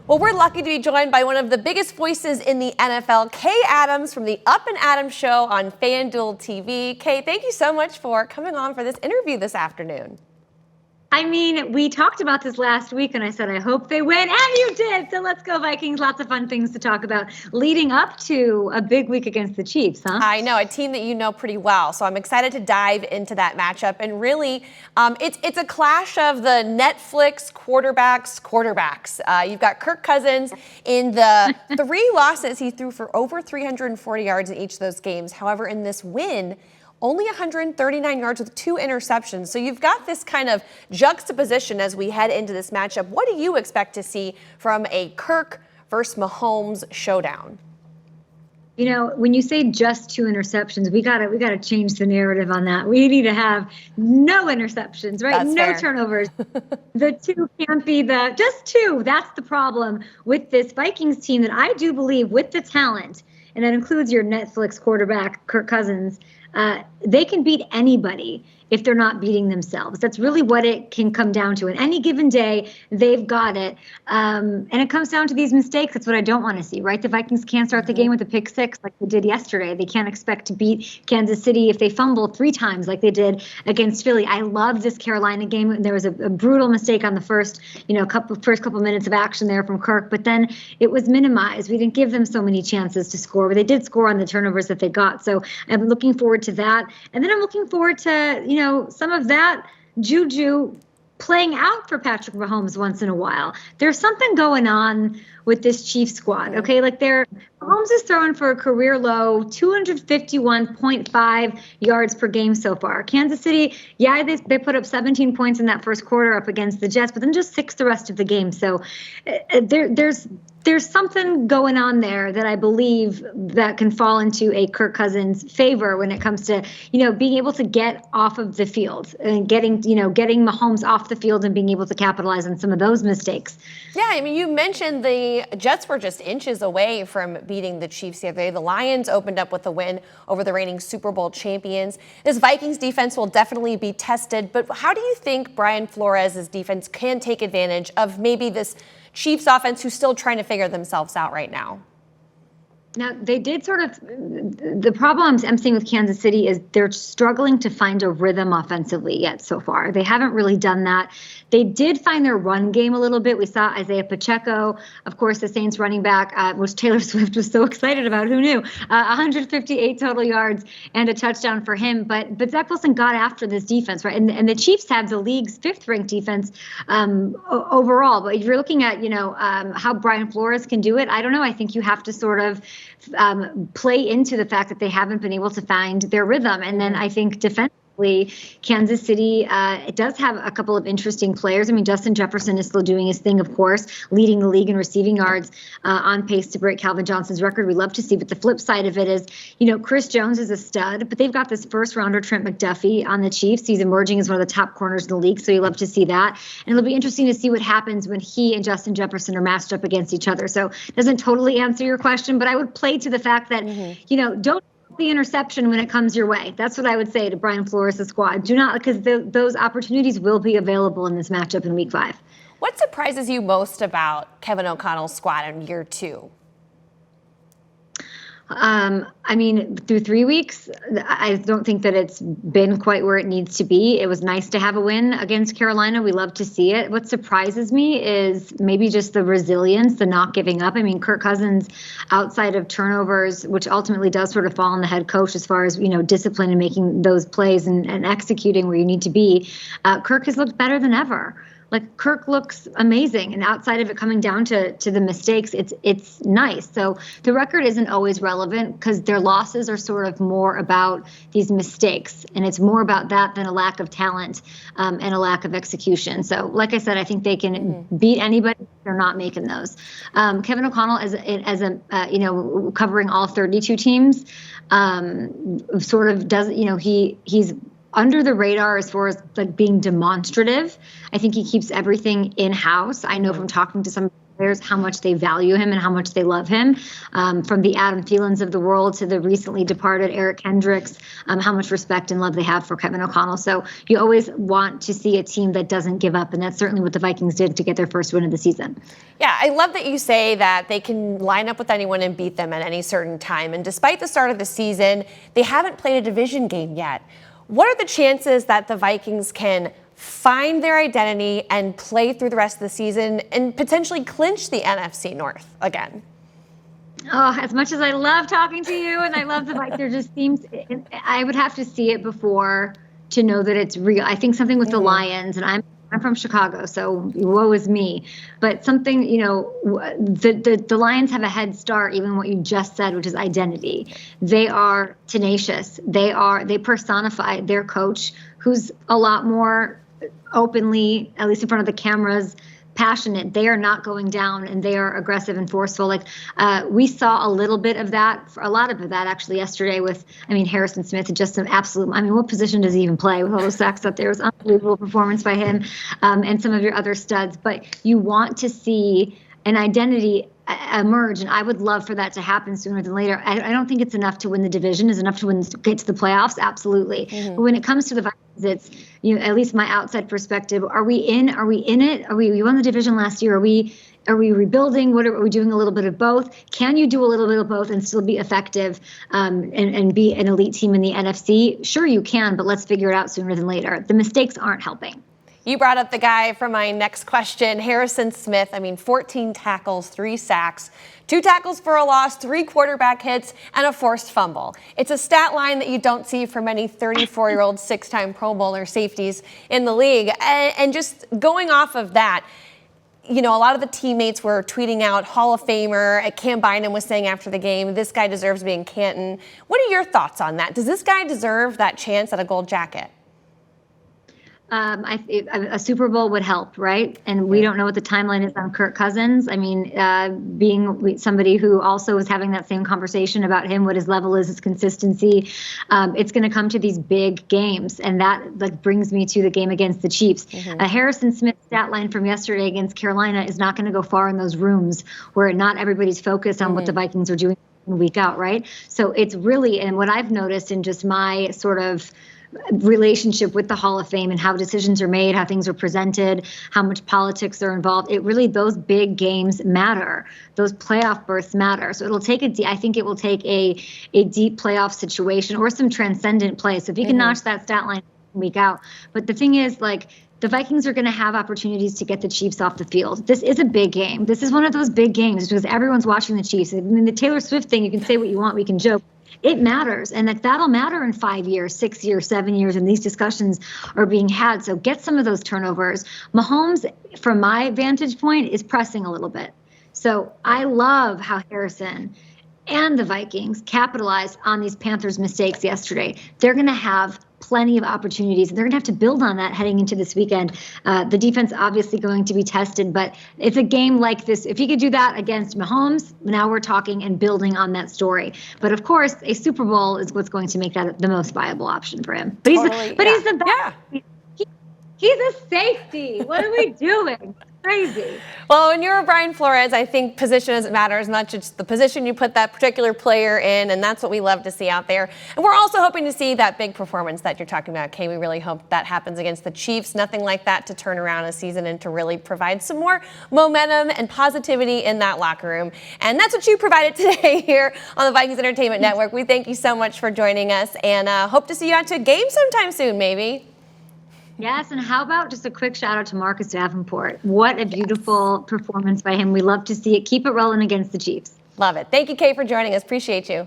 Well, we're lucky to be joined by one of the biggest voices in the NFL, Kay Adams from the Up and Adams show on FanDuel TV. Kay, thank you so much for coming on for this interview this afternoon. I mean, we talked about this last week, and I said, I hope they win, and you did. So let's go Vikings. Lots of fun things to talk about leading up to a big week against the Chiefs, huh? I know, a team that you know pretty well. So I'm excited to dive into that matchup. And really, it's a clash of the Netflix quarterbacks. You've got Kirk Cousins in the 3 losses. He threw for over 340 yards in each of those games. However, in this win, only 139 yards with 2 interceptions. So you've got this kind of juxtaposition as we head into this matchup. What do you expect to see from a Kirk versus Mahomes showdown? You know, when you say just 2 interceptions, we gotta change the narrative on that. We need to have no interceptions, right? That's no fair. Turnovers. The 2 can't be just 2. That's the problem with this Vikings team that I do believe with the talent, and that includes your Netflix quarterback, Kirk Cousins, they can beat anybody if they're not beating themselves. That's really what it can come down to. In any given day, they've got it. And it comes down to these mistakes. That's what I don't want to see, right? The Vikings can't start the game with a pick 6 like they did yesterday. They can't expect to beat Kansas City if they fumble 3 times like they did against Philly. I love this Carolina game. There was a brutal mistake on the first couple minutes of action there from Kirk, but then it was minimized. We didn't give them so many chances to score, but they did score on the turnovers that they got. So I'm looking forward to that. And then I'm looking forward to, some of that juju playing out for Patrick Mahomes once in a while. There's something going on with this Chiefs squad, okay? Like Mahomes is throwing for a career low 251.5 yards per game so far. Kansas City, they put up 17 points in that first quarter up against the Jets, but then just 6 the rest of the game. So there's something going on there that I believe that can fall into a Kirk Cousins favor when it comes to, being able to get off of the field and getting Mahomes off the field and being able to capitalize on some of those mistakes. Yeah, I mean, you mentioned the Jets were just inches away from beating the Chiefs the other day. The Lions opened up with a win over the reigning Super Bowl champions. This Vikings defense will definitely be tested, but how do you think Brian Flores' defense can take advantage of maybe this Chiefs offense who's still trying to figure themselves out right now? Now, they did the problem I'm seeing with Kansas City is they're struggling to find a rhythm offensively yet so far. They haven't really done that. They did find their run game a little bit. We saw Isaiah Pacheco, of course, the Saints running back, which Taylor Swift was so excited about. Who knew? 158 total yards and a touchdown for him. But Zach Wilson got after this defense, right? And the Chiefs have the league's 5th-ranked defense overall. But if you're looking at, how Brian Flores can do it, I don't know. I think you have to sort of play into the fact that they haven't been able to find their rhythm. And then I think defensively, Kansas City, it does have a couple of interesting players. I mean, Justin Jefferson is still doing his thing, of course, leading the league in receiving yards, on pace to break Calvin Johnson's record. We love to see. But the flip side of it is, Chris Jones is a stud, but they've got this first-rounder Trent McDuffie on the Chiefs. He's emerging as one of the top corners in the league, so you love to see that. And it'll be interesting to see what happens when he and Justin Jefferson are matched up against each other. So it doesn't totally answer your question, but I would play to the fact that, don't the interception when it comes your way. That's what I would say to Brian Flores' squad. Do not, because those opportunities will be available in this matchup in Week 5. What surprises you most about Kevin O'Connell's squad in year 2? I mean, through 3 weeks, I don't think that it's been quite where it needs to be. It was nice to have a win against Carolina. We love to see it. What surprises me is maybe just the resilience, the not giving up. I mean, Kirk Cousins, outside of turnovers, which ultimately does sort of fall on the head coach as far as, discipline and making those plays and executing where you need to be, Kirk has looked better than ever. Like, Kirk looks amazing, and outside of it coming down to the mistakes, it's nice. So the record isn't always relevant because their losses are sort of more about these mistakes, and it's more about that than a lack of talent and a lack of execution. So, like I said, I think they can beat anybody if they're not making those. Kevin O'Connell, as covering all 32 teams, sort of does. He's under the radar as far as like being demonstrative. I think he keeps everything in-house. I know from talking to some players how much they value him and how much they love him, from the Adam Thielens of the world to the recently departed Eric Hendricks, how much respect and love they have for Kevin O'Connell. So you always want to see a team that doesn't give up, and that's certainly what the Vikings did to get their first win of the season. Yeah, I love that you say that they can line up with anyone and beat them at any certain time. And despite the start of the season, they haven't played a division game yet. What are the chances that the Vikings can find their identity and play through the rest of the season and potentially clinch the NFC North again? Oh, as much as I love talking to you and I love the Vikings, there just seems, I would have to see it before to know that it's real. I think something with the Lions, and I'm from Chicago, so woe is me. But something, the Lions have a head start, even what you just said, which is identity. They are tenacious. They personify their coach, who's a lot more openly, at least in front of the cameras, passionate. They are not going down, and they are aggressive and forceful. Like we saw a little bit of that, a lot of that actually yesterday with, Harrison Smith, just an absolute, what position does he even play with all those sacks up there? It was an unbelievable performance by him, and some of your other studs. But you want to see an identity emerge, and I would love for that to happen sooner than later. I don't think it's enough to win the division. Is enough to get to the playoffs, absolutely. But when it comes to the Vikings, it's, at least my outside perspective, are we in it? We won the division last year. Are we rebuilding? Are we doing a little bit of both? Can you do a little bit of both and still be effective, and be an elite team in the NFC? Sure, you can, but let's figure it out sooner than later. The mistakes aren't helping. You brought up the guy for my next question, Harrison Smith. 14 tackles, 3 sacks, 2 tackles for a loss, 3 quarterback hits, and a forced fumble. It's a stat line that you don't see for many 34-year-old 6-time Pro Bowler safeties in the league. And just going off of that, a lot of the teammates were tweeting out Hall of Famer. Cam Bynum was saying after the game, this guy deserves to be in Canton. What are your thoughts on that? Does this guy deserve that chance at a gold jacket? A Super Bowl would help, right? And we don't know what the timeline is on Kirk Cousins. Being somebody who also is having that same conversation about him, what his level is, his consistency, it's going to come to these big games. And that brings me to the game against the Chiefs. Harrison Smith's stat line from yesterday against Carolina is not going to go far in those rooms where not everybody's focused on what the Vikings are doing week out, right? So it's really, and what I've noticed in just my sort of relationship with the Hall of Fame and how decisions are made, how things are presented, how much politics are involved. Those big games matter. Those playoff berths matter. So I think it will take a deep playoff situation or some transcendent play. So if you can notch that stat line week out. But the thing is, the Vikings are going to have opportunities to get the Chiefs off the field. This is a big game. This is one of those big games because everyone's watching the Chiefs. The Taylor Swift thing, you can say what you want, we can joke. It matters, and that'll matter in 5 years, 6 years, 7 years, and these discussions are being had. So get some of those turnovers. Mahomes, from my vantage point, is pressing a little bit. So I love how Harrison and the Vikings capitalized on these Panthers' mistakes yesterday. They're going to have plenty of opportunities, and they're going to have to build on that heading into this weekend. The defense obviously going to be tested, but it's a game like this. If he could do that against Mahomes, now we're talking and building on that story. But of course, a Super Bowl is what's going to make that the most viable option for him. But he's the best. Yeah. He's a safety. What are we doing? Crazy. Well, when you're Brian Floress, I think position doesn't matter as much. It's the position you put that particular player in, and that's what we love to see out there. And we're also hoping to see that big performance that you're talking about, Kay. We really hope that happens against the Chiefs. Nothing like that to turn around a season and to really provide some more momentum and positivity in that locker room. And that's what you provided today here on the Vikings Entertainment Network. We thank you so much for joining us, and hope to see you out to a game sometime soon, maybe. Yes, and how about just a quick shout out to Marcus Davenport? What a beautiful performance by him. We love to see it. Keep it rolling against the Chiefs. Love it. Thank you, Kay, for joining us. Appreciate you.